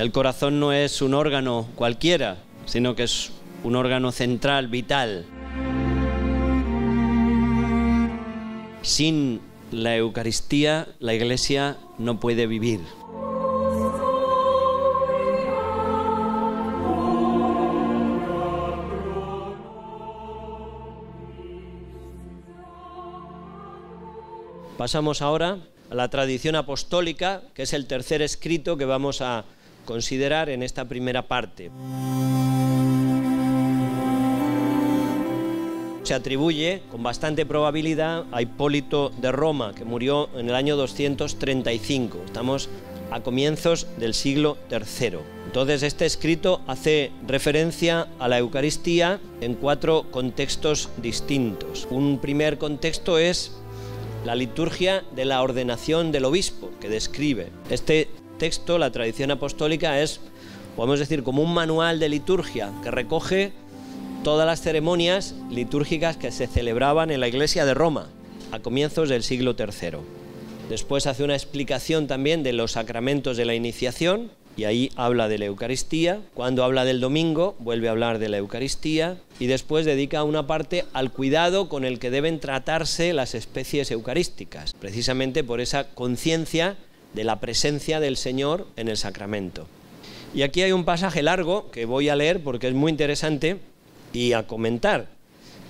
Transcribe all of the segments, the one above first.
El corazón no es un órgano cualquiera, sino que es un órgano central, vital. Sin la Eucaristía, la Iglesia no puede vivir. Pasamos ahora a la tradición apostólica, que es el tercer escrito que vamos a considerar en esta primera parte. Se atribuye con bastante probabilidad a Hipólito de Roma, que murió en el año 235. Estamos a comienzos del siglo III. Entonces este escrito hace referencia a la Eucaristía en 4 contextos distintos. Un primer contexto es la liturgia de la ordenación del obispo, que describe. Este texto, la tradición apostólica, es, podemos decir, como un manual de liturgia que recoge todas las ceremonias litúrgicas que se celebraban en la Iglesia de Roma a comienzos del siglo III. Después hace una explicación también de los sacramentos de la iniciación, y ahí habla de la Eucaristía. Cuando habla del domingo, vuelve a hablar de la Eucaristía, y después dedica una parte al cuidado con el que deben tratarse las especies eucarísticas, precisamente por esa conciencia de la presencia del Señor en el sacramento. Y aquí hay un pasaje largo que voy a leer porque es muy interesante y a comentar.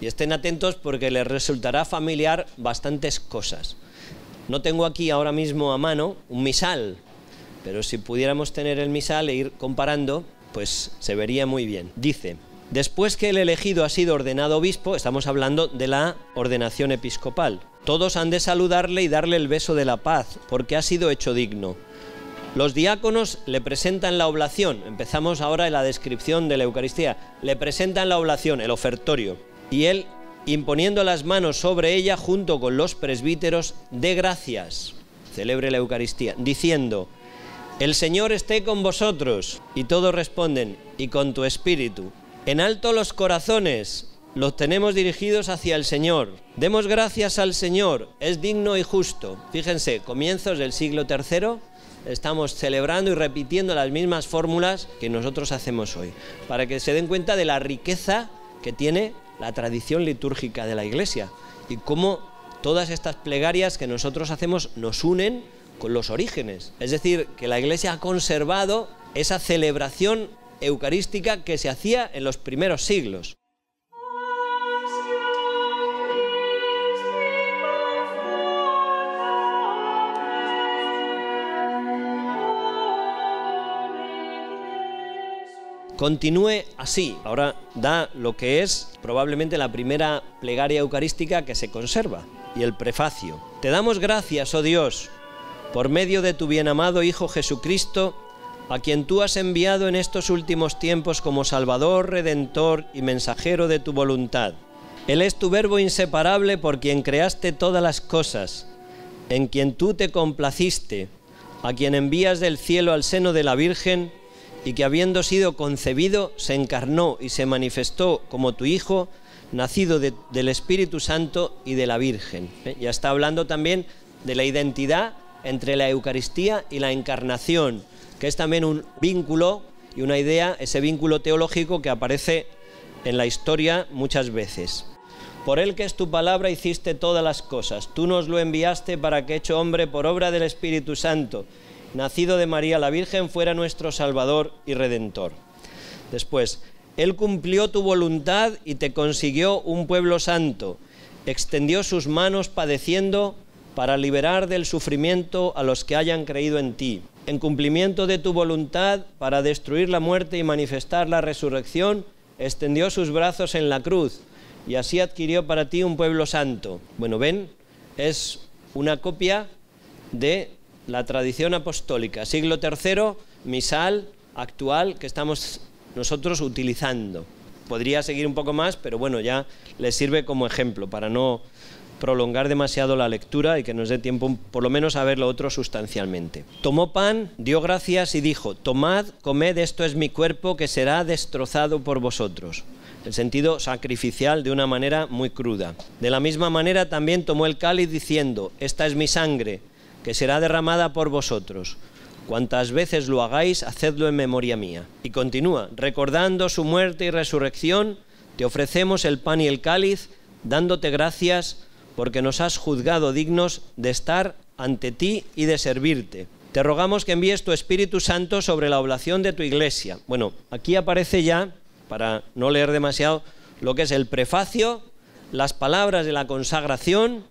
Y estén atentos porque les resultará familiar bastantes cosas. No tengo aquí ahora mismo a mano un misal, pero si pudiéramos tener el misal e ir comparando, pues se vería muy bien. Dice: después que el elegido ha sido ordenado obispo, estamos hablando de la ordenación episcopal, todos han de saludarle y darle el beso de la paz, porque ha sido hecho digno. Los diáconos le presentan la oblación. Empezamos ahora en la descripción de la Eucaristía. Le presentan la oblación, el ofertorio, y él, imponiendo las manos sobre ella junto con los presbíteros, dé gracias, celebre la Eucaristía, diciendo: el Señor esté con vosotros. Y todos responden: y con tu espíritu. En alto los corazones, los tenemos dirigidos hacia el Señor. Demos gracias al Señor, es digno y justo. Fíjense, comienzos del siglo III, estamos celebrando y repitiendo las mismas fórmulas que nosotros hacemos hoy, para que se den cuenta de la riqueza que tiene la tradición litúrgica de la Iglesia y cómo todas estas plegarias que nosotros hacemos nos unen con los orígenes. Es decir, que la Iglesia ha conservado esa celebración eucarística que se hacía en los primeros siglos. Continúe así. Ahora da lo que es probablemente la primera plegaria eucarística que se conserva, y el prefacio. Te damos gracias, oh Dios, por medio de tu bienamado Hijo Jesucristo, a quien tú has enviado en estos últimos tiempos como Salvador, Redentor y mensajero de tu voluntad. Él es tu Verbo inseparable por quien creaste todas las cosas, en quien tú te complaciste, a quien envías del cielo al seno de la Virgen, y que habiendo sido concebido, se encarnó y se manifestó como tu Hijo, nacido del Espíritu Santo y de la Virgen. Ya está hablando también de la identidad entre la Eucaristía y la encarnación, que es también un vínculo y una idea, ese vínculo teológico que aparece en la historia muchas veces. Por él, que es tu palabra, hiciste todas las cosas. Tú nos lo enviaste para que, hecho hombre por obra del Espíritu Santo, nacido de María la Virgen, fuera nuestro Salvador y Redentor. Después, él cumplió tu voluntad y te consiguió un pueblo santo. Extendió sus manos padeciendo para liberar del sufrimiento a los que hayan creído en ti. En cumplimiento de tu voluntad, para destruir la muerte y manifestar la resurrección, extendió sus brazos en la cruz y así adquirió para ti un pueblo santo. Bueno, ven, es una copia de la tradición apostólica, siglo III, misal actual que estamos nosotros utilizando. Podría seguir un poco más, pero bueno, ya les sirve como ejemplo para no prolongar demasiado la lectura y que nos dé tiempo por lo menos a ver lo otro sustancialmente. Tomó pan, dio gracias y dijo: tomad, comed, esto es mi cuerpo que será destrozado por vosotros. El sentido sacrificial de una manera muy cruda. De la misma manera también tomó el cáliz diciendo: esta es mi sangre, que será derramada por vosotros. Cuantas veces lo hagáis, hacedlo en memoria mía. Y continúa, recordando su muerte y resurrección, te ofrecemos el pan y el cáliz, dándote gracias porque nos has juzgado dignos de estar ante ti y de servirte. Te rogamos que envíes tu Espíritu Santo sobre la oblación de tu iglesia. Bueno, aquí aparece ya, para no leer demasiado, lo que es el prefacio, las palabras de la consagración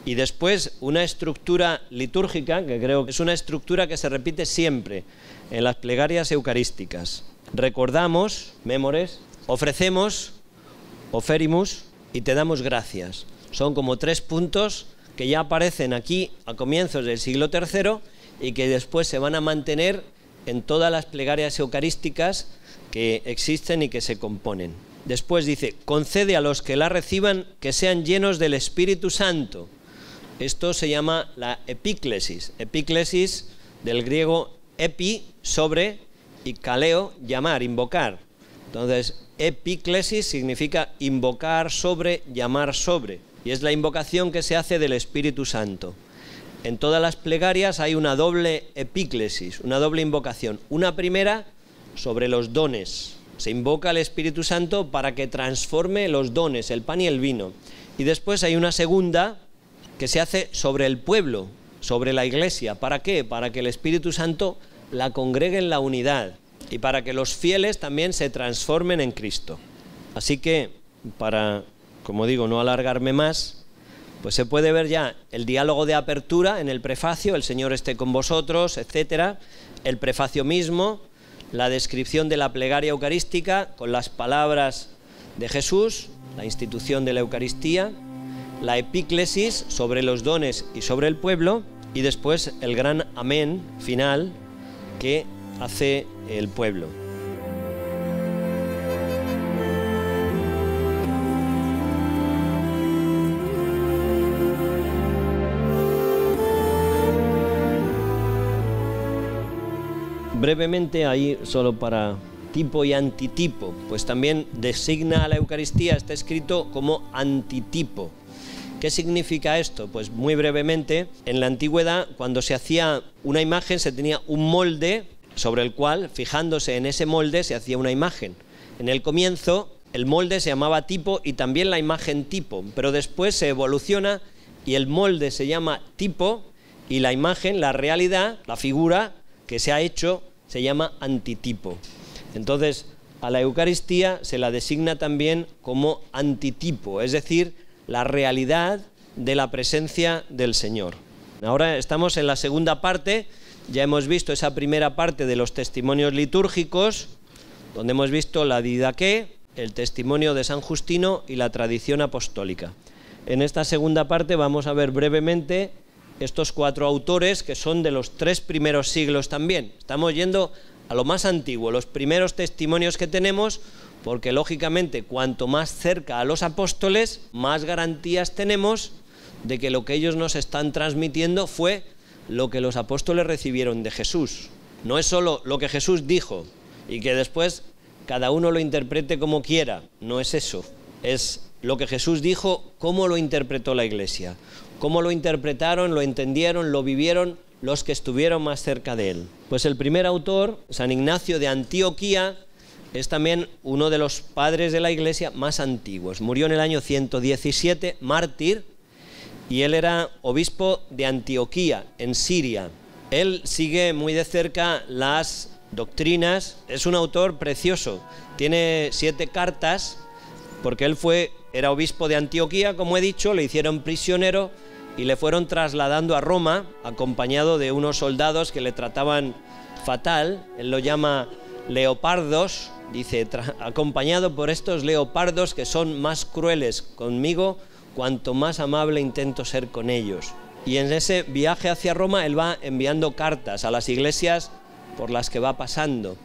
y después una estructura litúrgica, que creo que es una estructura que se repite siempre en las plegarias eucarísticas. Recordamos, memores, ofrecemos, oferimus y te damos gracias. Son como 3 puntos que ya aparecen aquí a comienzos del siglo III y que después se van a mantener en todas las plegarias eucarísticas que existen y que se componen. Después dice, concede a los que la reciban que sean llenos del Espíritu Santo. Esto se llama la epíclesis. Epíclesis del griego epi, sobre, y kaleo, llamar, invocar. Entonces, epíclesis significa invocar sobre, llamar sobre. Y es la invocación que se hace del Espíritu Santo. En todas las plegarias hay una doble epíclesis, una doble invocación. Una primera sobre los dones. Se invoca al Espíritu Santo para que transforme los dones, el pan y el vino. Y después hay una segunda que se hace sobre el pueblo, sobre la iglesia. ¿Para qué? Para que el Espíritu Santo la congregue en la unidad y para que los fieles también se transformen en Cristo. Así que, para, como digo, no alargarme más, pues se puede ver ya el diálogo de apertura en el prefacio, el Señor esté con vosotros, etcétera, el prefacio mismo, la descripción de la plegaria eucarística con las palabras de Jesús, la institución de la Eucaristía, la epíclesis sobre los dones y sobre el pueblo, y después el gran amén final que hace el pueblo. Brevemente ahí, solo para tipo y antitipo, pues también designa a la Eucaristía, está escrito como antitipo. ¿Qué significa esto? Pues muy brevemente, en la antigüedad, cuando se hacía una imagen, se tenía un molde sobre el cual, fijándose en ese molde, se hacía una imagen. En el comienzo, el molde se llamaba tipo y también la imagen tipo, pero después se evoluciona y el molde se llama tipo y la imagen, la realidad, la figura que se ha hecho, se llama antitipo. Entonces, a la Eucaristía se la designa también como antitipo, es decir, la realidad de la presencia del Señor. Ahora estamos en la segunda parte, ya hemos visto esa primera parte de los testimonios litúrgicos, donde hemos visto la didaqué, el testimonio de San Justino y la tradición apostólica. En esta segunda parte vamos a ver brevemente estos 4 autores que son de los 3 primeros siglos también. Estamos yendo a lo más antiguo, los primeros testimonios que tenemos, porque lógicamente cuanto más cerca a los apóstoles, más garantías tenemos de que lo que ellos nos están transmitiendo fue lo que los apóstoles recibieron de Jesús. No es solo lo que Jesús dijo y que después cada uno lo interprete como quiera, no es eso. Es lo que Jesús dijo, cómo lo interpretó la Iglesia, cómo lo interpretaron, lo entendieron, lo vivieron los que estuvieron más cerca de él. Pues el primer autor, San Ignacio de Antioquía, es también uno de los padres de la Iglesia más antiguos. Murió en el año 117, mártir, y él era obispo de Antioquía, en Siria. Él sigue muy de cerca las doctrinas, es un autor precioso, tiene 7 cartas, porque él era obispo de Antioquía, como he dicho, le hicieron prisionero y le fueron trasladando a Roma, acompañado de unos soldados que le trataban fatal. Él lo llama leopardos, dice, acompañado por estos leopardos que son más crueles conmigo, cuanto más amable intento ser con ellos. Y en ese viaje hacia Roma él va enviando cartas a las iglesias por las que va pasando.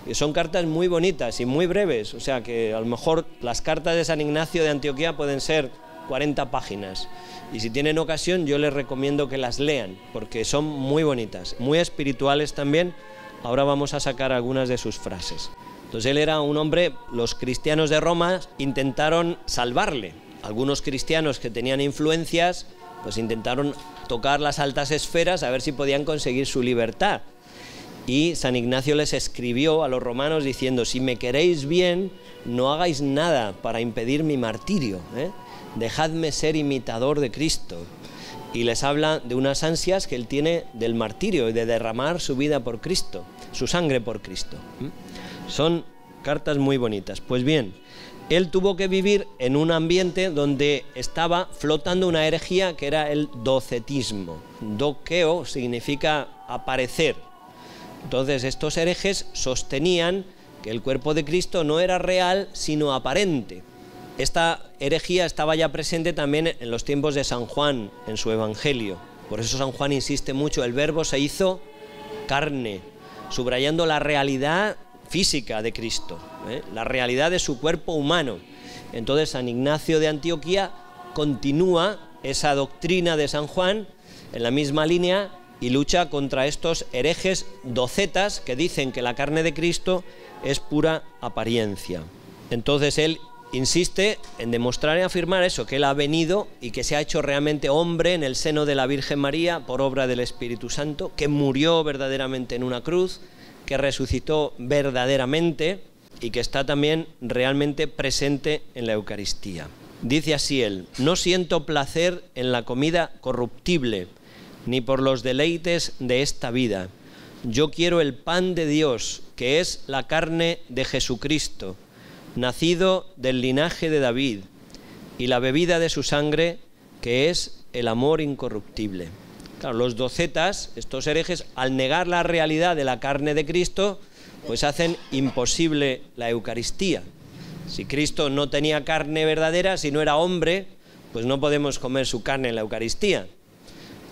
Y son cartas muy bonitas y muy breves, o sea que a lo mejor las cartas de San Ignacio de Antioquía pueden ser 40 páginas. Y si tienen ocasión yo les recomiendo que las lean, porque son muy bonitas, muy espirituales también. Ahora vamos a sacar algunas de sus frases. Entonces él era un hombre, los cristianos de Roma intentaron salvarle. Algunos cristianos que tenían influencias, pues intentaron tocar las altas esferas a ver si podían conseguir su libertad. Y San Ignacio les escribió a los romanos diciendo: si me queréis bien, no hagáis nada para impedir mi martirio, dejadme ser imitador de Cristo. Y les habla de unas ansias que él tiene del martirio y de derramar su vida por Cristo, su sangre por Cristo. Son cartas muy bonitas. Pues bien, él tuvo que vivir en un ambiente donde estaba flotando una herejía que era el docetismo. Dokeo significa aparecer. Entonces estos herejes sostenían que el cuerpo de Cristo no era real, sino aparente. Esta herejía estaba ya presente también en los tiempos de San Juan, en su Evangelio. Por eso San Juan insiste mucho: el Verbo se hizo carne, subrayando la realidad física de Cristo, la realidad de su cuerpo humano. Entonces San Ignacio de Antioquía continúa esa doctrina de San Juan en la misma línea y lucha contra estos herejes docetas que dicen que la carne de Cristo es pura apariencia. Entonces él insiste en demostrar y afirmar eso, que él ha venido y que se ha hecho realmente hombre en el seno de la Virgen María por obra del Espíritu Santo, que murió verdaderamente en una cruz, que resucitó verdaderamente y que está también realmente presente en la Eucaristía. Dice así él: no siento placer en la comida corruptible, ni por los deleites de esta vida. Yo quiero el pan de Dios, que es la carne de Jesucristo, nacido del linaje de David, y la bebida de su sangre, que es el amor incorruptible. Claro, los docetas, estos herejes, al negar la realidad de la carne de Cristo, pues hacen imposible la Eucaristía. Si Cristo no tenía carne verdadera, si no era hombre, pues no podemos comer su carne en la Eucaristía.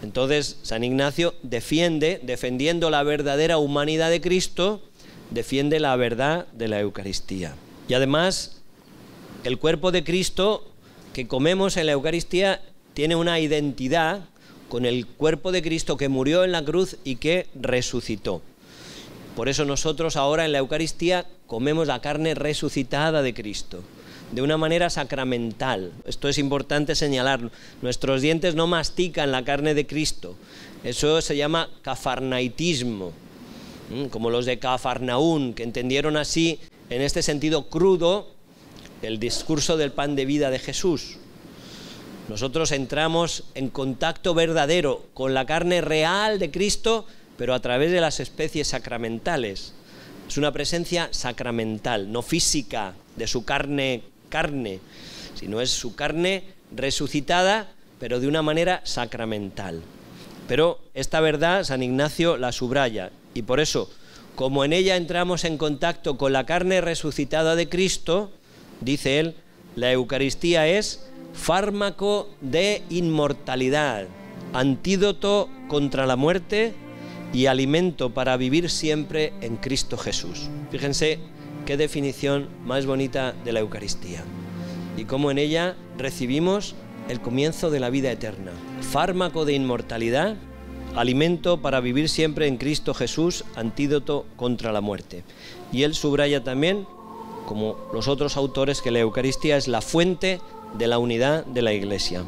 Entonces San Ignacio defendiendo la verdadera humanidad de Cristo, defiende la verdad de la Eucaristía. Y además, el cuerpo de Cristo que comemos en la Eucaristía tiene una identidad con el cuerpo de Cristo que murió en la cruz y que resucitó. Por eso nosotros ahora en la Eucaristía comemos la carne resucitada de Cristo, de una manera sacramental. Esto es importante señalar. Nuestros dientes no mastican la carne de Cristo. Eso se llama cafarnaitismo, como los de Cafarnaún, que entendieron así, en este sentido crudo, el discurso del pan de vida de Jesús. Nosotros entramos en contacto verdadero con la carne real de Cristo, pero a través de las especies sacramentales. Es una presencia sacramental, no física, de su carne, sino es su carne resucitada, pero de una manera sacramental. Pero esta verdad San Ignacio la subraya, y por eso, como en ella entramos en contacto con la carne resucitada de Cristo, dice él, la Eucaristía es fármaco de inmortalidad, antídoto contra la muerte y alimento para vivir siempre en Cristo Jesús. Fíjense qué definición más bonita de la Eucaristía. Y cómo en ella recibimos el comienzo de la vida eterna. Fármaco de inmortalidad, alimento para vivir siempre en Cristo Jesús, antídoto contra la muerte. Y él subraya también, como los otros autores, que la Eucaristía es la fuente de la unidad de la Iglesia.